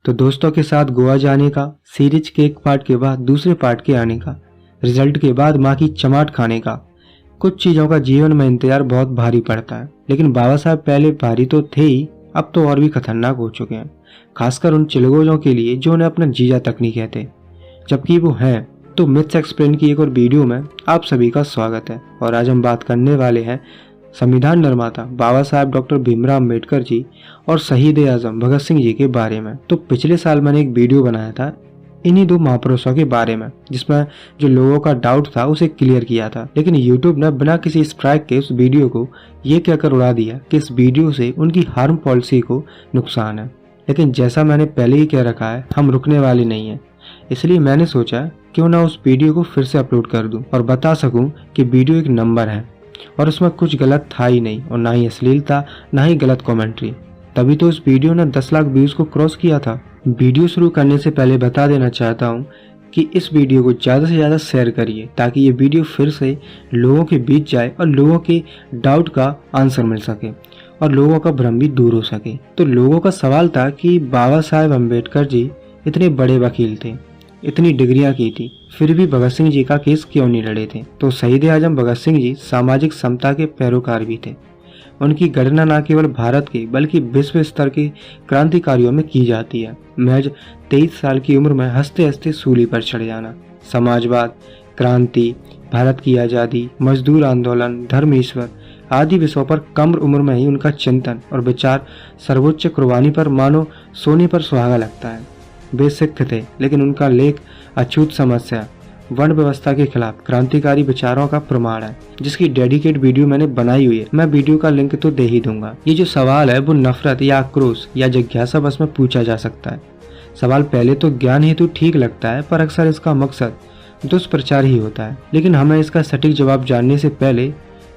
तो दोस्तों के साथ गोवा जाने का, सीरीज के एक पार्ट के बाद दूसरे पार्ट के आने का, रिजल्ट के बाद माँ की चमाट खाने का, कुछ चीज़ों का जीवन में इंतजार बहुत भारी पड़ता है। लेकिन बाबा साहब पहले भारी तो थे ही, अब तो और भी खतरनाक हो चुके हैं, खासकर उन चिलगोजों के लिए जो उन्हें अपना जीजा तक नहीं कहते, जबकि वो हैं। तो मिथ्स एक्सप्लेन की एक और वीडियो में आप सभी का स्वागत है। और आज हम बात करने वाले हैं संविधान निर्माता बाबा साहब डॉक्टर भीमराव अम्बेडकर जी और शहीद आजम भगत सिंह जी के बारे में। तो पिछले साल मैंने एक वीडियो बनाया था इन्हीं दो महापुरुषों के बारे में, जिसमें जो लोगों का डाउट था उसे क्लियर किया था। लेकिन यूट्यूब ने बिना किसी स्ट्राइक के उस वीडियो को ये कहकर उड़ा दिया कि इस वीडियो से उनकी हार्म पॉलिसी को नुकसान है। लेकिन जैसा मैंने पहले ही कह रखा है, हम रुकने वाले नहीं हैं। इसलिए मैंने सोचा क्यों ना उस वीडियो को फिर से अपलोड कर दूं और बता सकूं कि वीडियो एक नंबर है और उसमें कुछ गलत था ही नहीं, और ना ही अश्लीलता, ना ही गलत कमेंट्री। तभी तो इस वीडियो ने 10 लाख व्यूज को क्रॉस किया था। वीडियो शुरू करने से पहले बता देना चाहता हूँ कि इस वीडियो को ज़्यादा से ज़्यादा शेयर करिए, ताकि ये वीडियो फिर से लोगों के बीच जाए और लोगों के डाउट का आंसर मिल सके और लोगों का भ्रम भी दूर हो सके। तो लोगों का सवाल था कि बाबा साहेब अम्बेडकर जी इतने बड़े वकील थे, इतनी डिग्रियां की थी, फिर भी भगत सिंह जी का केस क्यों नहीं लड़े थे। तो शहीद आजम भगत सिंह जी सामाजिक समता के पैरोकार भी थे। उनकी गणना न केवल भारत के बल्कि विश्व स्तर के क्रांतिकारियों में की जाती है। महज 23 साल की उम्र में हंसते हंसते सूली पर चढ़ जाना, समाजवाद, क्रांति, भारत की आज़ादी, मजदूर आंदोलन, धर्म ईश्वर आदि विषयों पर कम उम्र में ही उनका चिंतन और विचार सर्वोच्च कुर्बानी पर मानो सोने पर सुहागा लगता है। वे सिख थे, लेकिन उनका लेख अछूत समस्या, वर्ण व्यवस्था के खिलाफ क्रांतिकारी विचारों का प्रमाण है, जिसकी डेडिकेट वीडियो मैंने बनाई हुई है। मैं वीडियो का लिंक तो दे ही दूंगा। ये जो सवाल है वो नफरत या आक्रोश या जिज्ञासा बस में पूछा जा सकता है। सवाल पहले तो ज्ञान हेतु ठीक लगता है, पर अक्सर इसका मकसद दुष्प्रचार ही होता है। लेकिन हमें इसका सटीक जवाब जानने से पहले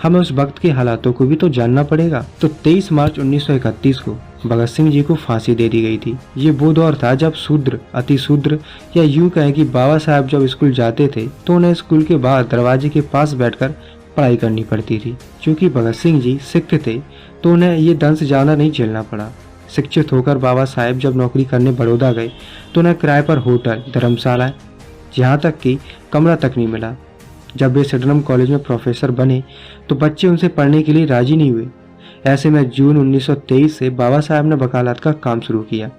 हमें उस वक्त के हालातों को भी तो जानना पड़ेगा। तो 23 मार्च 1931 को भगत सिंह जी को फांसी दे दी गई थी। ये वो दौर था जब शूद्र, अति शूद्र या यूं कहें कि बाबा साहब जब स्कूल जाते थे तो उन्हें स्कूल के बाहर दरवाजे के पास बैठकर पढ़ाई करनी पड़ती थी। क्योंकि भगत सिंह जी सिख थे तो उन्हें ये दंश ज्यादा नहीं झेलना पड़ा। शिक्षित होकर बाबा साहब जब नौकरी करने बड़ौदा गए तो उन्हें किराए पर होटल, धर्मशाला, यहाँ तक कि कमरा तक नहीं मिला। जब वे सिडनम कॉलेज में प्रोफेसर बने तो बच्चे उनसे पढ़ने के लिए राजी नहीं हुए। ऐसे में जून 1923 से बाबा साहब ने वकालत का काम शुरू किया।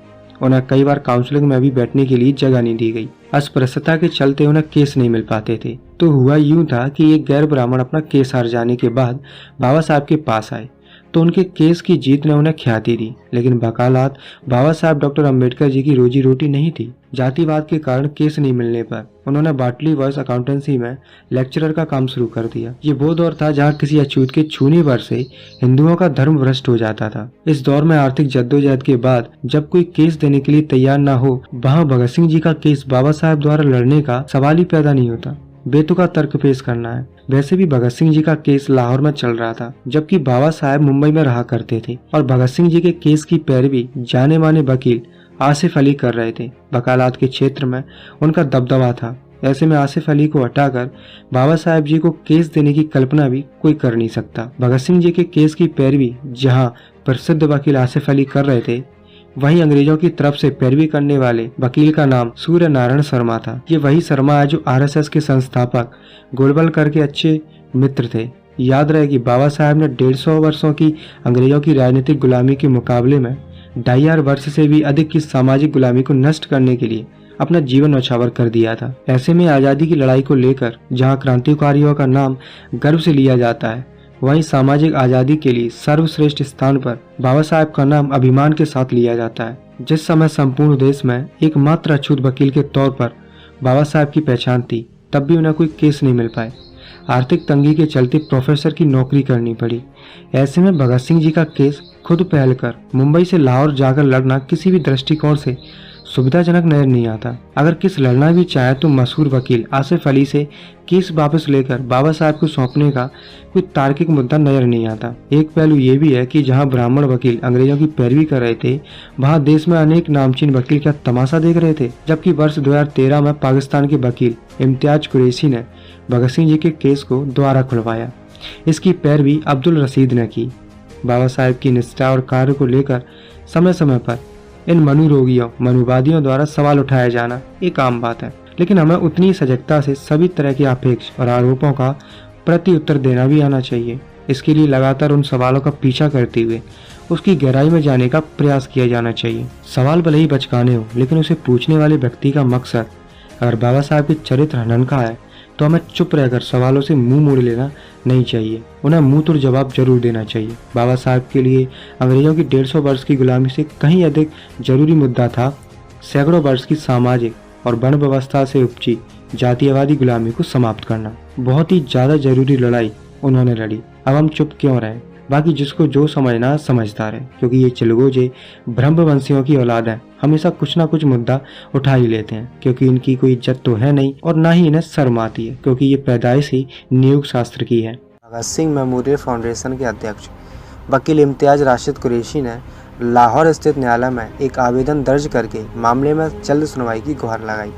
उन्हें कई बार काउंसलिंग में भी बैठने के लिए जगह नहीं दी गई। अस्पृश्यता के चलते उन्हें केस नहीं मिल पाते थे। तो हुआ यूं था कि एक गैर ब्राह्मण अपना केस हार जाने के बाद बाबा साहब के पास आए तो उनके केस की जीत ने उन्हें ख्याति दी। लेकिन वकालत बाबा साहब डॉक्टर अम्बेडकर जी की रोजी रोटी नहीं थी। जातिवाद के कारण केस नहीं मिलने पर उन्होंने बाटली वॉइस अकाउंटेंसी में लेक्चरर का काम शुरू कर दिया। ये वो दौर था जहाँ किसी अछूत के छूने पर से हिंदुओं का धर्म भ्रष्ट हो जाता था। इस दौर में आर्थिक जद्दोजहद के बाद जब कोई केस देने के लिए तैयार न हो, वहाँ भगत सिंह जी का केस बाबा साहब द्वारा लड़ने का सवाल ही पैदा नहीं होता। बेतुका तर्क पेश करना है। वैसे भी भगत सिंह जी का केस लाहौर में चल रहा था, जबकि बाबा साहब मुंबई में रहा करते थे और भगत सिंह जी के केस की पैरवी जाने माने वकील आसिफ अली कर रहे थे। वकालत के क्षेत्र में उनका दबदबा था। ऐसे में आसिफ अली को हटाकर बाबा साहब जी को केस देने की कल्पना भी कोई कर नहीं सकता। भगत सिंह जी के केस की पैरवी जहाँ प्रसिद्ध वकील आसिफ अली कर रहे थे, वहीं अंग्रेजों की तरफ से पैरवी करने वाले वकील का नाम सूर्य नारायण शर्मा था। ये वही शर्मा है जो आरएसएस के संस्थापक गोलवलकर के अच्छे मित्र थे। याद रहे कि बाबा साहब ने 150 वर्षों की अंग्रेजों की राजनीतिक गुलामी के मुकाबले में 2.5 वर्ष से भी अधिक की सामाजिक गुलामी को नष्ट करने के लिए अपना जीवन न्यौछावर कर दिया था। ऐसे में आज़ादी की लड़ाई को लेकर जहाँ क्रांतिकारियों का नाम गर्व से लिया जाता है, वहीं सामाजिक आज़ादी के लिए सर्वश्रेष्ठ स्थान पर बाबा साहब का नाम अभिमान के साथ लिया जाता है। जिस समय संपूर्ण देश में एकमात्र अछूत वकील के तौर पर बाबा साहब की पहचान थी, तब भी उन्हें कोई केस नहीं मिल पाए। आर्थिक तंगी के चलते प्रोफेसर की नौकरी करनी पड़ी। ऐसे में भगत सिंह जी का केस खुद पहल कर मुंबई से लाहौर जाकर लड़ना किसी भी दृष्टिकोण से सुविधाजनक नजर नहीं आता। अगर केस लड़ना भी चाहे तो मशहूर वकील आसिफ अली से केस वापस लेकर बाबा साहब को सौंपने का कोई तार्किक मुद्दा नजर नहीं आता। एक पहलू ये भी है कि जहां ब्राह्मण वकील अंग्रेजों की पैरवी कर रहे थे, वहां देश में अनेक नामचीन वकील क्या तमाशा देख रहे थे। जबकि वर्ष 2013 में पाकिस्तान के वकील इम्तियाज कुरैशी ने भगत सिंह जी के केस को दोबारा खुलवाया। इसकी पैरवी अब्दुल रशीद ने की। बाबा साहब की निष्ठा और कार्य को लेकर समय समय पर इन मनोरोगियों मनुवादियों द्वारा सवाल उठाया जाना एक आम बात है, लेकिन हमें उतनी ही सजगता से सभी तरह के आपेक्ष और आरोपों का प्रति उत्तर देना भी आना चाहिए। इसके लिए लगातार उन सवालों का पीछा करते हुए उसकी गहराई में जाने का प्रयास किया जाना चाहिए। सवाल भले ही बचकाने हो, लेकिन उसे पूछने वाले व्यक्ति का मकसद अगर बाबा साहब के चरित्र हनन का है तो हमें चुप रहकर सवालों से मुंह मोड़ लेना नहीं चाहिए, उन्हें मुंह तोड़ जवाब जरूर देना चाहिए। बाबा साहब के लिए अंग्रेजों की 150 वर्ष की गुलामी से कहीं अधिक जरूरी मुद्दा था सैकड़ों वर्ष की सामाजिक और वर्ण व्यवस्था से उपजी जातीयवादी गुलामी को समाप्त करना। बहुत ही ज्यादा जरूरी लड़ाई उन्होंने लड़ी। अब हम चुप क्यों रहे? बाकी जिसको जो समझना समझता रहे, क्योंकि ये चिलगोजे ब्रह्मवंशियों की औलाद है, हमेशा कुछ ना कुछ मुद्दा उठा ही लेते हैं, क्योंकि इनकी कोई इज्जत तो है नहीं और ना ही इन्हें शर्म आती है, क्योंकि ये पैदाइश ही नियोग शास्त्र की है। भगत सिंह मेमोरियल फाउंडेशन के अध्यक्ष वकील इम्तियाज राशिद कुरैशी ने लाहौर स्थित न्यायालय में एक आवेदन दर्ज करके मामले में जल्द सुनवाई की गुहार लगाई।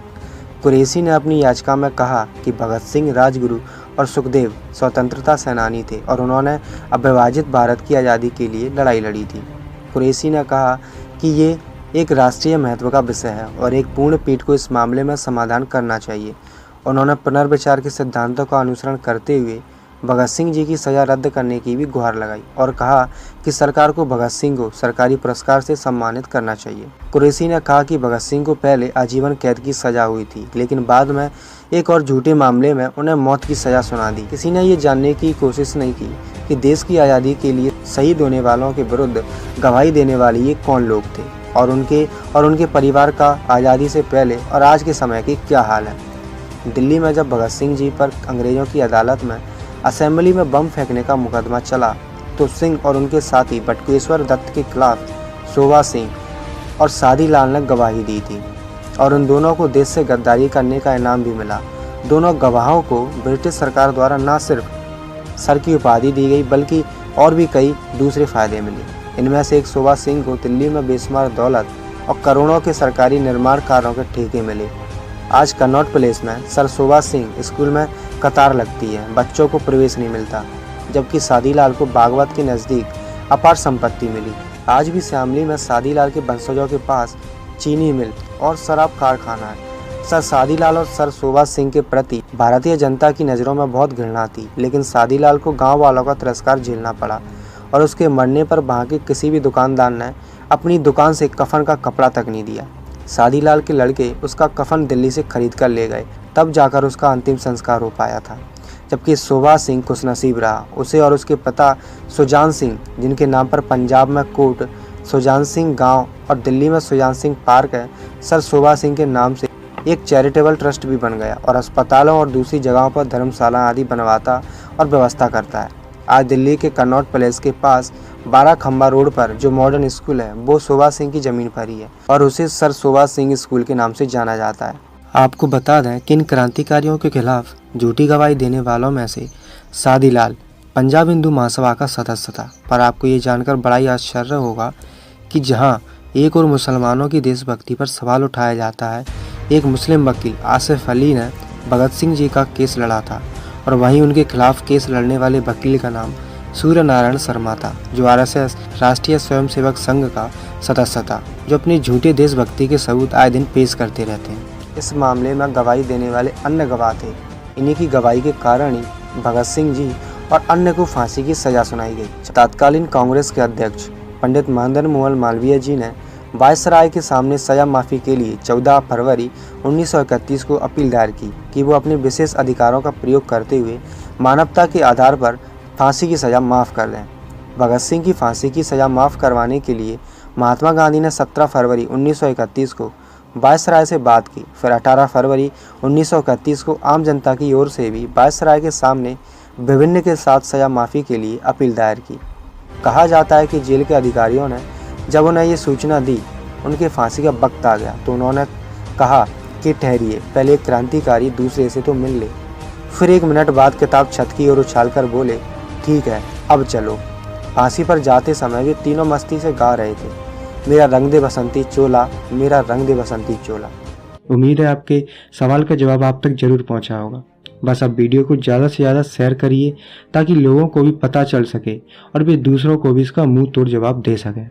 कुरैशी ने अपनी याचिका में कहा कि भगत सिंह राजगुरु और सुखदेव स्वतंत्रता सेनानी थे और उन्होंने अविभाजित भारत की आज़ादी के लिए लड़ाई लड़ी थी। कुरैशी ने कहा कि ये एक राष्ट्रीय महत्व का विषय है और एक पूर्ण पीठ को इस मामले में समाधान करना चाहिए। उन्होंने पुनर्विचार के सिद्धांतों का अनुसरण करते हुए भगत सिंह जी की सज़ा रद्द करने की भी गुहार लगाई और कहा कि सरकार को भगत सिंह को सरकारी पुरस्कार से सम्मानित करना चाहिए। कुरैशी ने कहा कि भगत सिंह को पहले आजीवन कैद की सज़ा हुई थी, लेकिन बाद में एक और झूठे मामले में उन्हें मौत की सज़ा सुना दी। किसी ने ये जानने की कोशिश नहीं की कि देश की आज़ादी के लिए शहीद होने वालों के विरुद्ध गवाही देने वाले ये कौन लोग थे और उनके परिवार का आज़ादी से पहले और आज के समय की क्या हाल है। दिल्ली में जब भगत सिंह जी पर अंग्रेज़ों की अदालत में असेंबली में बम फेंकने का मुकदमा चला तो सिंह और उनके साथी बटुकेश्वर दत्त के खिलाफ शोभा सिंह और सादी लाल ने गवाही दी थी और उन दोनों को देश से गद्दारी करने का इनाम भी मिला। दोनों गवाहों को ब्रिटिश सरकार द्वारा न सिर्फ सर की उपाधि दी गई बल्कि और भी कई दूसरे फायदे मिले। इनमें से एक शोभा सिंह को दिल्ली में बेशुमार दौलत और करोड़ों के सरकारी निर्माण कार्यों के ठेके मिले। आज कनॉट प्लेस में सर शोभा सिंह स्कूल में कतार लगती है, बच्चों को प्रवेश नहीं मिलता, जबकि सादीलाल को बागवत के नज़दीक अपार संपत्ति मिली। आज भी श्यामली में सादीलाल के वंशजों के पास चीनी मिल और शराब कारखाना है। सर सादीलाल और सर शोभा सिंह के प्रति भारतीय जनता की नज़रों में बहुत घृणा थी, लेकिन सादीलाल को गांव वालों का तिरस्कार झेलना पड़ा और उसके मरने पर वहाँ के किसी भी दुकानदार ने अपनी दुकान से कफन का कपड़ा तक नहीं दिया। सादीलाल के लड़के उसका कफन दिल्ली से खरीद कर ले गए, तब जाकर उसका अंतिम संस्कार हो पाया था। जबकि शोभा सिंह खुशनसीब रहा। उसे और उसके पिता सुजान सिंह, जिनके नाम पर पंजाब में कोट सुजान सिंह गांव और दिल्ली में सुजान सिंह पार्क है, सर शोभा सिंह के नाम से एक चैरिटेबल ट्रस्ट भी बन गया और अस्पतालों और दूसरी जगहों पर धर्मशाला आदि बनवाता और व्यवस्था करता है। आज दिल्ली के कनॉट प्लेस के पास 12 खंबा रोड पर जो मॉडर्न स्कूल है वो शोभा सिंह की ज़मीन पर ही है और उसे सर शोभा सिंह स्कूल के नाम से जाना जाता है। आपको बता दें कि इन क्रांतिकारियों के खिलाफ झूठी गवाही देने वालों में से सादीलाल पंजाब हिंदू महासभा का सदस्य था। पर आपको ये जानकर बड़ा ही आश्चर्य होगा कि जहां एक और मुसलमानों की देशभक्ति पर सवाल उठाया जाता है, एक मुस्लिम वकील आसिफ अली ने भगत सिंह जी का केस लड़ा था और वहीं उनके खिलाफ केस लड़ने वाले वकील का नाम सूर्य नारायण शर्मा था, जो RSS राष्ट्रीय स्वयंसेवक संघ का सदस्य था, जो अपनी झूठे देशभक्ति के सबूत आए दिन पेश करते रहते हैं। इस मामले में गवाही देने वाले अन्य गवाह थे। इन्हीं की गवाही के कारण ही भगत सिंह जी और अन्य को फांसी की सजा सुनाई गई। तत्कालीन कांग्रेस के अध्यक्ष पंडित मदन मोहन मालवीय जी ने वायसराय के सामने सजा माफ़ी के लिए 14 फरवरी 1931 को अपील दायर की कि वो अपने विशेष अधिकारों का प्रयोग करते हुए मानवता के आधार पर फांसी की सज़ा माफ़ कर दें। भगत सिंह की फांसी की सज़ा माफ़ करवाने के लिए महात्मा गांधी ने 17 फरवरी 1931 को वायसराय से बात की। फिर 18 फरवरी 1931 को आम जनता की ओर से भी वायसराय के सामने विभिन्न के साथ सज़ा माफ़ी के लिए अपील दायर की। कहा जाता है कि जेल के अधिकारियों ने जब उन्हें ये सूचना दी उनके फांसी का वक्त आ गया तो उन्होंने कहा कि ठहरिए, पहले एक क्रांतिकारी दूसरे से तो मिल ले। फिर 1 मिनट बाद किताब छत की ओर उछालकर बोले, ठीक है अब चलो। फांसी पर जाते समय वे तीनों मस्ती से गा रहे थे, मेरा रंग दे बसंती चोला, मेरा रंग दे बसंती चोला। उम्मीद है आपके सवाल का जवाब आप तक जरूर पहुंचा होगा। बस अब वीडियो को ज़्यादा से ज़्यादा शेयर करिए ताकि लोगों को भी पता चल सके और वे दूसरों को भी इसका मुंह तोड़ जवाब दे सकें।